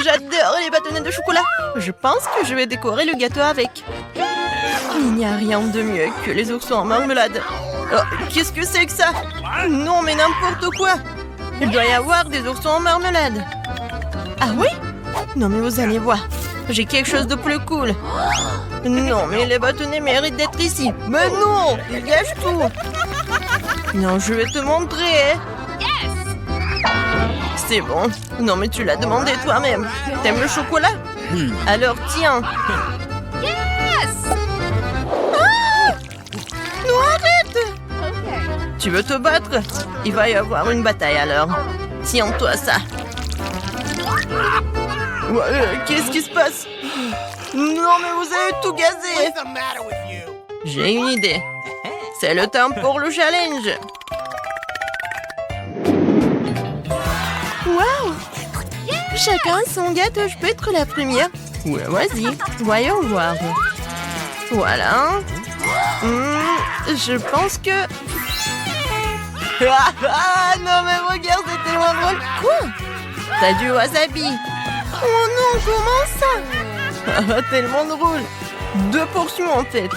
J'adore les bâtonnets de chocolat. Je pense que je vais décorer le gâteau avec. Il n'y a rien de mieux que les oursons en marmelade. Oh, qu'est-ce que c'est que ça? Non, mais n'importe quoi. Il doit y avoir des oursons en marmelade. Ah oui? Non, mais vous allez voir. J'ai quelque chose de plus cool. Non, mais les bâtonnets méritent d'être ici. Mais non, ils gâchent tout. Non, je vais te montrer. C'est bon. Non, mais tu l'as demandé toi-même. T'aimes le chocolat? Alors tiens. Ah! Non, arrête! Tu veux te battre? Il va y avoir une bataille alors. Tiens-toi ça. Qu'est-ce qui se passe? Non, mais vous avez tout gazé. J'ai une idée. C'est le temps pour le challenge. Waouh! Chacun son gâteau, je peux être la première. Ouais, vas-y, voyons voir. Voilà. Je pense que... Ah non, mais regarde, c'est tellement drôle. Quoi? T'as du wasabi. Oh non, comment ça? Tellement drôle. 2 portions en fait.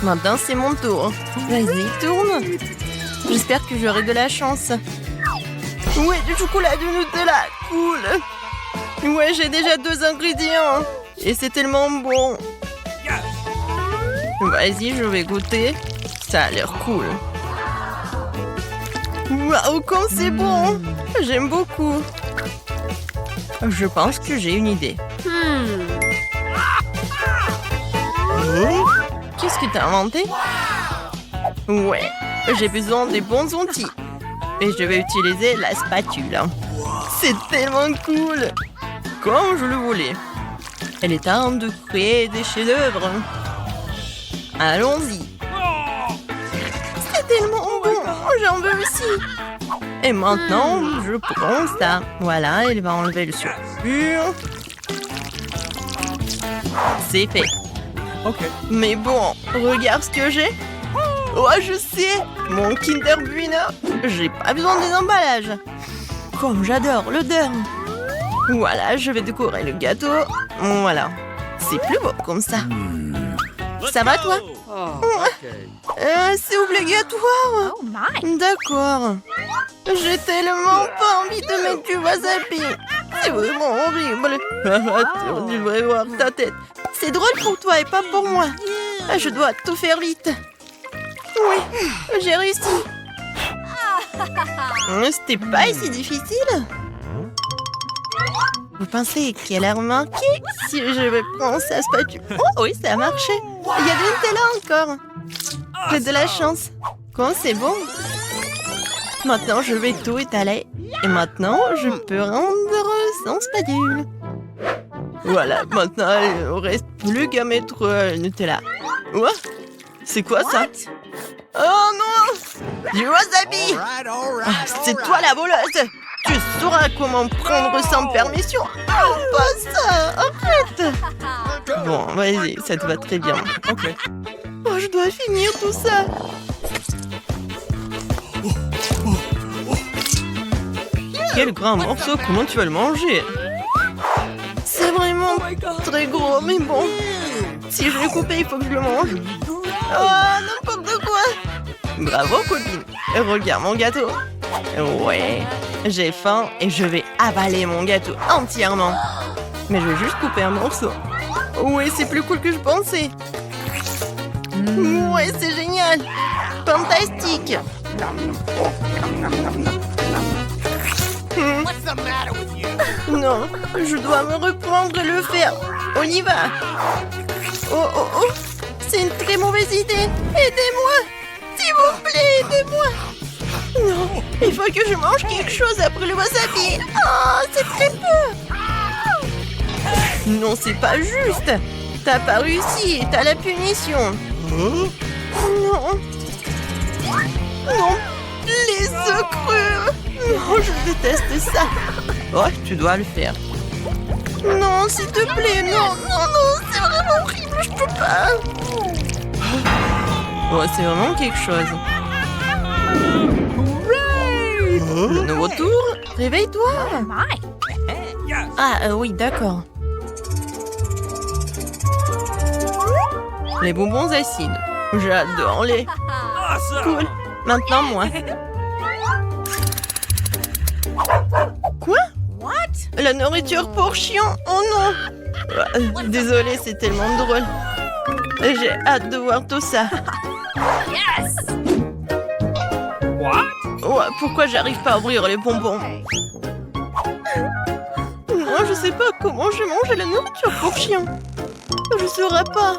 Maintenant, c'est mon tour. Vas-y, tourne. J'espère que j'aurai de la chance. Ouais, du chocolat, du Nutella. Cool. Ouais, j'ai déjà 2 ingrédients. Et c'est tellement bon. Vas-y, je vais goûter. Ça a l'air cool. Waouh, comme c'est bon. J'aime beaucoup. Je pense que j'ai une idée. Qu'est-ce que t'as inventé? Ouais, j'ai besoin des bons outils. Et je vais utiliser la spatule. C'est tellement cool. Comme je le voulais. Elle est temps de créer des chefs-d'œuvre. Allons-y. C'est tellement bon. J'en veux aussi. Et maintenant, je prends ça. Voilà, il va enlever le surplus. C'est fait. Ok. Mais bon, regarde ce que j'ai. Oh, je sais. Mon Kinder Bueno. J'ai pas besoin des emballages. Comme j'adore l'odeur. Voilà, je vais décorer le gâteau. Voilà. C'est plus beau comme ça. Ça va, toi? C'est obligatoire. Oh my! D'accord. J'ai tellement pas envie de mettre du wasabi. C'est vraiment horrible. Tu devrais voir ta tête. C'est drôle pour toi et pas pour moi. Je dois tout faire vite. Oui, j'ai réussi. C'était pas si difficile. Vous pensez qu'elle a remarqué si je vais prendre sa spatule? Oh oui, ça a marché. Il y a de Nutella encore. J'ai de la chance. Quand c'est bon. Maintenant, je vais tout étaler. Et maintenant, je peux rendre sans spatule. Voilà, maintenant, il ne reste plus qu'à mettre le Nutella. Quoi? C'est quoi ça? Oh non! Du wasabi! Ah, c'est toi la voleuse! Tu sauras comment prendre sans permission. Oh, pas ça! Arrête! Bon, vas-y, ça te va très bien. Ok. Oh, je dois finir tout ça. Quel grand morceau, comment tu vas le manger? C'est vraiment très gros, mais bon. Si je le coupe, il faut que je le mange. Oh, n'importe quoi. Bravo, copine. Regarde mon gâteau. Ouais, j'ai faim et je vais avaler mon gâteau entièrement. Mais je vais juste couper un morceau. Ouais, c'est plus cool que je pensais. Ouais, c'est génial. Fantastique. Non, je dois me reprendre et le faire. On y va. Oh, oh, oh. C'est une très mauvaise idée. Aidez-moi. S'il vous plaît, aidez-moi. Non, il faut que je mange quelque chose après le wasabi. Oh, c'est très peu. Non, c'est pas juste. T'as pas réussi, t'as la punition. Non. Non, les œufs crus. Non, je déteste ça. Oh, tu dois le faire. Non, s'il te plaît, non, non, non, c'est vraiment horrible, je peux pas. Oh, c'est vraiment quelque chose. De nouveau tour, réveille-toi. My! Ah, oui, d'accord. Les bonbons acides. J'adore les... Cool. Maintenant, moi. Quoi? La nourriture pour chiens? Oh non! Désolée, c'est tellement drôle. J'ai hâte de voir tout ça. Ouais, pourquoi j'arrive pas à ouvrir les bonbons? Non, je sais pas comment j'ai mangé la nourriture pour chien. Je saurais pas.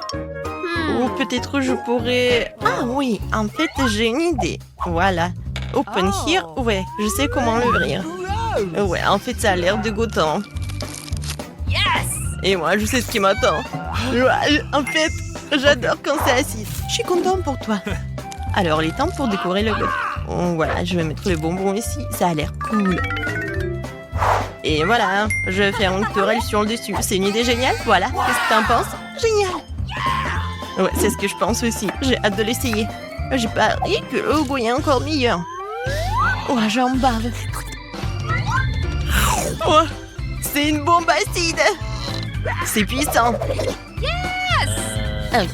Ou peut-être je pourrais... Ah oui, en fait, j'ai une idée. Voilà. Open here. Ouais, je sais comment l'ouvrir. Ouais, en fait, ça a l'air dégoûtant. Et moi, je sais ce qui m'attend. Ouais, en fait, j'adore quand c'est acide. Je suis contente pour toi. Alors, il est temps pour décorer le gâteau. Voilà, je vais mettre les bonbons ici. Ça a l'air cool. Et voilà, je vais faire une tourelle sur le dessus. C'est une idée géniale, voilà. Qu'est-ce que t'en penses? Génial. Ouais, c'est ce que je pense aussi. J'ai hâte de l'essayer. J'ai parié que le goût est encore meilleur. Ouais, j'en bave. Oh, c'est une bombe acide. C'est puissant.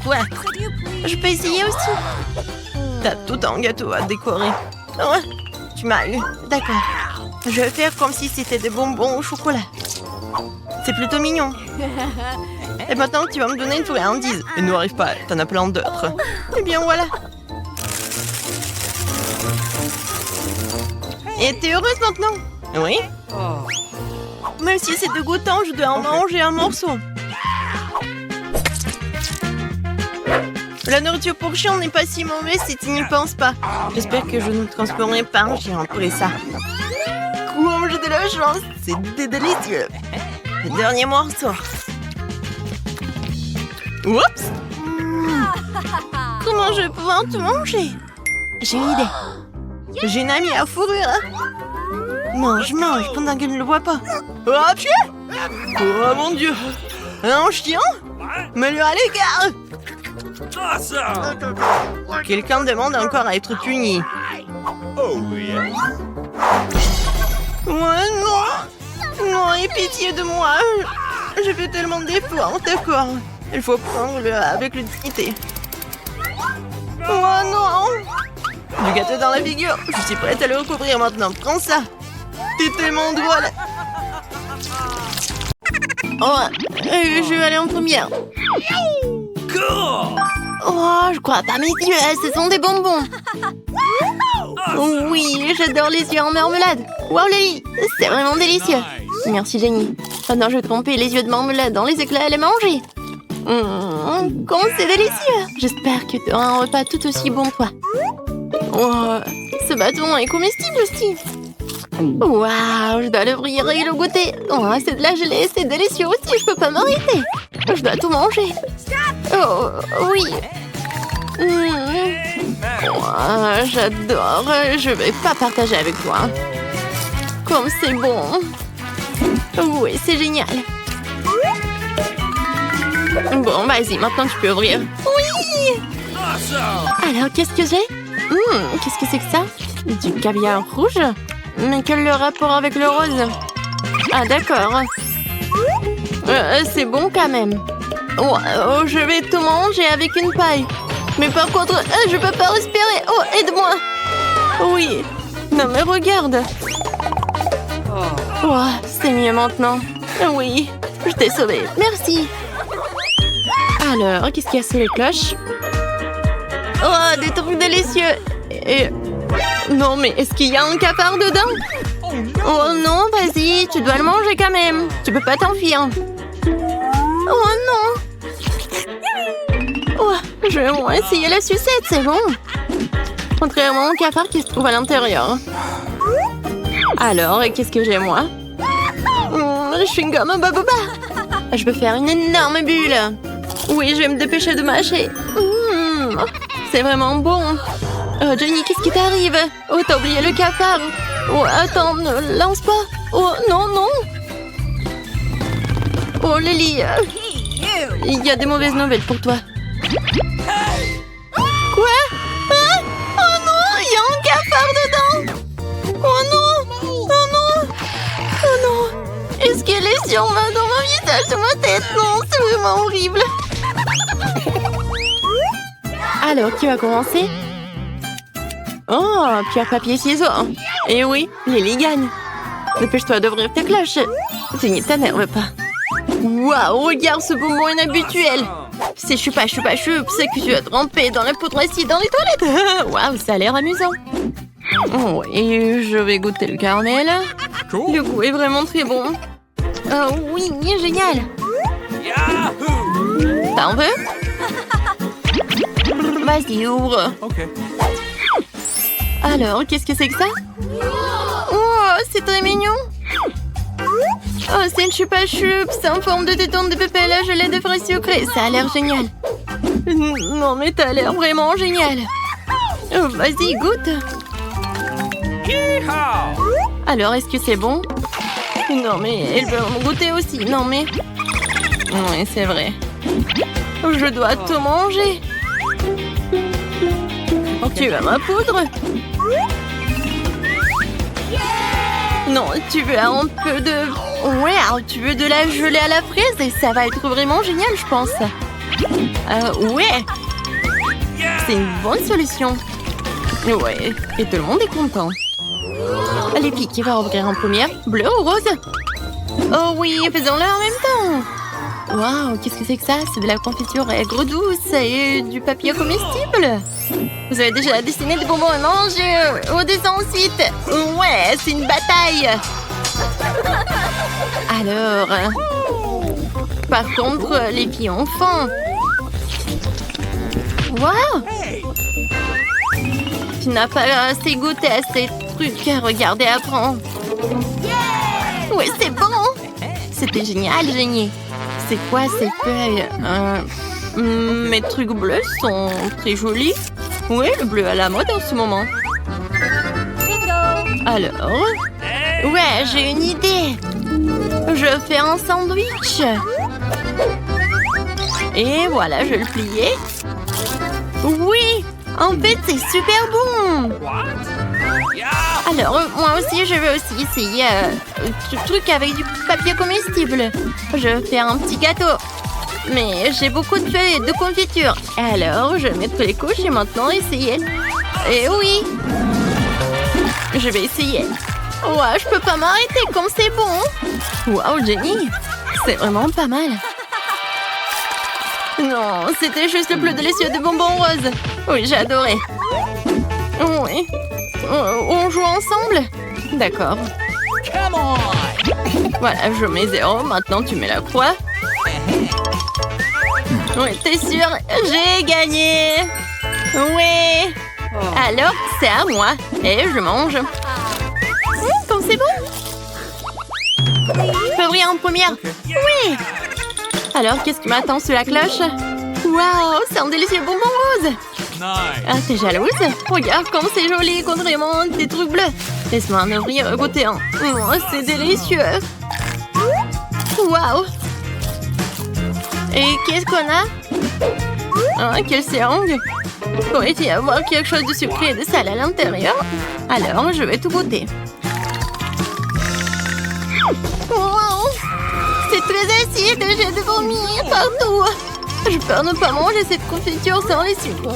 Quoi? Je peux essayer aussi? T'as tout un gâteau à décorer. Ouais, tu m'as eu. D'accord. Je vais faire comme si c'était des bonbons au chocolat. C'est plutôt mignon. Et maintenant, tu vas me donner une friandise. Et ne arrive pas, t'en as plein d'autres. Eh bien, voilà. Et t'es heureuse maintenant? Oui. Même si c'est dégoûtant, je dois en manger un morceau. La nourriture pour chien n'est pas si mauvaise si tu n'y penses pas. J'espère que je ne me transformerai pas en chien après ça. Quoi, j'ai de la chance. C'est délicieux. Le dernier morceau. Oups. Comment je vais pouvoir tout manger? J'ai une idée. J'ai une amie à fourrure. Mange pendant qu'elle ne le voit pas. Oh, pied! Oh mon Dieu! Un chien? Mets-le à l'écart! Quelqu'un demande encore à être puni. Ouais, non! Non, aie pitié de moi! J'ai fait tellement d'efforts, d'accord. Il faut prendre-le avec le dignité. Oh non! Du gâteau dans la figure. Je suis prête à le recouvrir maintenant. Prends ça. T'es tellement drôle. Oh, je vais aller en première. Oh, je crois pas mes yeux. Ce sont des bonbons. Oui, j'adore les yeux en marmelade. Wow, Lily, c'est vraiment délicieux. Merci, Jenny. Maintenant, je vais tremper les yeux de marmelade dans les éclats et les manger. Comme c'est délicieux. J'espère que tu auras un repas tout aussi bon, toi. Oh, ce bâton est comestible aussi. Waouh, je dois l'ouvrir et le goûter. Oh, c'est de la gelée, c'est délicieux aussi, je peux pas m'arrêter. Je dois tout manger. Oh, oui. Oh, j'adore. Je vais pas partager avec toi. Comme c'est bon. Oui, c'est génial. Bon, vas-y, maintenant tu peux ouvrir. Oui! Alors, qu'est-ce que j'ai? Qu'est-ce que c'est que ça? Du caviar rouge? Mais quel est le rapport avec le rose? Ah, d'accord. C'est bon quand même. Oh, je vais tout manger avec une paille. Mais par contre, je peux pas respirer. Oh, aide-moi. Oui. Non, mais regarde. Oh, c'est mieux maintenant. Oui, je t'ai sauvée. Merci. Alors, qu'est-ce qu'il y a sous les cloches? Oh, des trucs délicieux. Et... Non, mais est-ce qu'il y a un cafard dedans? Oh non, vas-y, tu dois le manger quand même. Tu peux pas t'enfuir. Oh non. Oh, je vais au moins essayer la sucette, c'est bon. Contrairement au cafard qui se trouve à l'intérieur. Alors, qu'est-ce que j'ai moi? Je suis une gomme baboba. Je peux faire une énorme bulle. Oui, je vais me dépêcher de mâcher. C'est vraiment bon. Oh, Jenny, qu'est-ce qui t'arrive? Oh, t'as oublié le cafard. Oh, attends, ne lance pas. Oh, non, non. Oh, Lily. Il y a des mauvaises nouvelles pour toi. Quoi? Ah? Oh non, il y a un cafard dedans. Oh non. Oh non. Oh non. Est-ce qu'elle sur dans mon visage, sur ma tête. Non, c'est vraiment horrible. Alors, qui va commencer? Oh, pierre, papier, ciseaux. Et oui, Lily gagne. Dépêche-toi d'ouvrir tes cloches. Tu t'énerve pas. Waouh, regarde ce bonbon inhabituel. C'est choupa choupa choup, c'est que tu as trempé dans la poudre acide dans les toilettes. Waouh, ça a l'air amusant. Oh, et je vais goûter le caramel. Le goût est vraiment très bon. Oh oui, génial. T'en veux? Vas-y, ouvre. Alors, qu'est-ce que c'est que ça? Oh, c'est très mignon. Oh, c'est une chupa chup. C'est en forme de téton de pépé à la gelée de fraises sucrées. Ça a l'air génial. Non, mais t'as l'air vraiment génial. Oh, vas-y, goûte. Alors, est-ce que c'est bon? Non, mais elle veut en goûter aussi. Non, mais... Oui, c'est vrai. Je dois tout manger. Tu veux ma poudre? Non, tu veux un peu de... Ouais, tu veux de la gelée à la fraise et ça va être vraiment génial, je pense. Ouais. C'est une bonne solution. Ouais, et tout le monde est content. Les filles, qui va ouvrir en première? Bleu ou rose? Oh oui, faisons-le en même temps. Waouh, qu'est-ce que c'est que ça? C'est de la confiture aigre-douce et du papier comestible. Vous avez déjà dessiné des bonbons à manger au dessin ensuite? Ouais, c'est une bataille. Alors, par contre, les filles ont faim. Waouh! Tu n'as pas assez goûté à ces trucs à regarder avant. Ouais, c'est bon. C'était génial, génie. C'est quoi ces feuilles? Mes trucs bleus sont très jolis. Oui, le bleu à la mode en ce moment. Alors? Ouais, j'ai une idée. Je fais un sandwich. Et voilà, je vais le plier. Oui! En fait, c'est super bon. Alors, moi aussi, je veux aussi essayer ce truc avec du papier comestible. Je vais faire un petit gâteau. Mais j'ai beaucoup de feuilles de confiture. Alors, je vais mettre les couches et maintenant essayer. Et oui! Je vais essayer. Ouah, je peux pas m'arrêter comme c'est bon. Waouh, Jenny! C'est vraiment pas mal. Non, c'était juste le plus délicieux de bonbons roses. Oui, j'ai adoré. Oui. On joue ensemble? D'accord. Voilà, je mets 0. Maintenant, tu mets la croix. Oui, t'es sûr? J'ai gagné. Oui. Alors, c'est à moi. Et je mange. Comme c'est bon. Je peux ouvrir en première? Oui. Alors, qu'est-ce qui m'attend sous la cloche? Waouh, c'est un délicieux bonbon rose. Ah, t'es jalouse? Regarde comme c'est joli, contrairement à des trucs bleus. Laisse-moi en ouvrir, goûter un. Oh, c'est délicieux. Waouh. Et qu'est-ce qu'on a? Ah, quelle seringue. Pourrait-il y avoir quelque chose de sucré et de salé à l'intérieur? Alors, je vais tout goûter. Wow. C'est très acide, j'ai de vomir partout. Je peux ne pas manger cette confiture sans les sucres.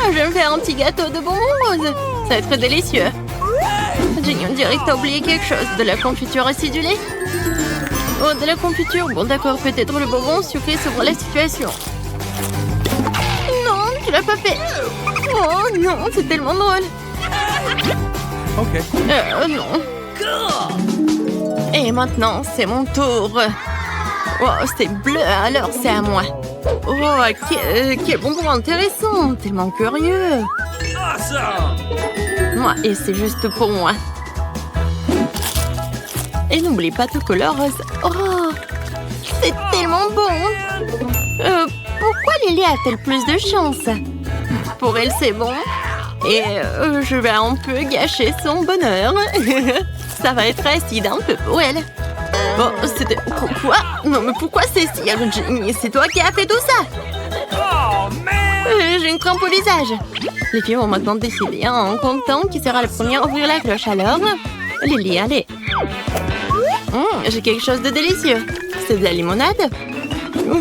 Je vais me faire un petit gâteau de bonbons roses. Ça va être très délicieux. Jenny, on dirait que t'as oublié quelque chose. De la confiture acidulée? Oh, de la confiture. Bon, d'accord, peut-être le bonbon sucré sauve la situation. Non, tu l'as pas fait. Oh non, c'est tellement drôle. Ok. Non. Et maintenant, c'est mon tour. Oh, c'est bleu, alors c'est à moi. Oh, quel bonbon intéressant. Tellement curieux. Moi, et c'est juste pour moi. Et n'oublie pas ton couleur rose. Oh, c'est tellement bon. Pourquoi Lily a-t-elle plus de chance? Pour elle, c'est bon. Et je vais un peu gâcher son bonheur. Ça va être acide un peu pour elle. Bon, c'était... Pourquoi? Non, mais pourquoi c'est si... Jenny, c'est toi qui as fait tout ça? J'ai une crampe au visage. Les filles vont maintenant décider en comptant qui sera le premier à ouvrir la cloche. Alors, Lily, allez. J'ai quelque chose de délicieux. C'est de la limonade?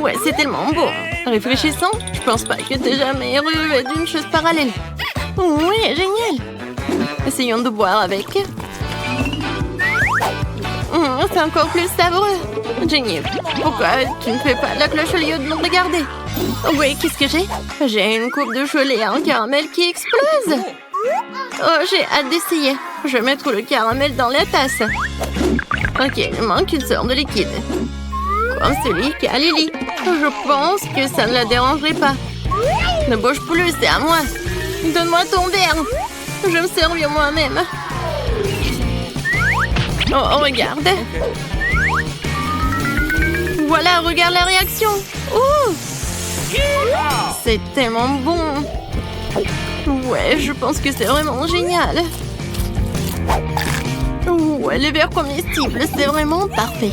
Ouais, c'est tellement bon. Réfléchissons, je pense pas que t'aies jamais rêvé d'une chose parallèle. Oui, génial. Essayons de boire avec. C'est encore plus savoureux. Jenny, pourquoi tu ne fais pas la cloche au lieu de me regarder? Oui, qu'est-ce que j'ai? J'ai une coupe de chocolat en caramel qui explose. Oh, j'ai hâte d'essayer. Je vais mettre le caramel dans la tasse. Ok, il manque une sorte de liquide. Comme celui qu'a Lily. Je pense que ça ne la dérangerait pas. Ne bouge plus, c'est à moi. Donne-moi ton verre. Je me servir moi-même. Oh, regarde. Voilà, regarde la réaction. Ouh! C'est tellement bon. Ouais, je pense que c'est vraiment génial. Ouais, les verres comestibles, c'est vraiment parfait.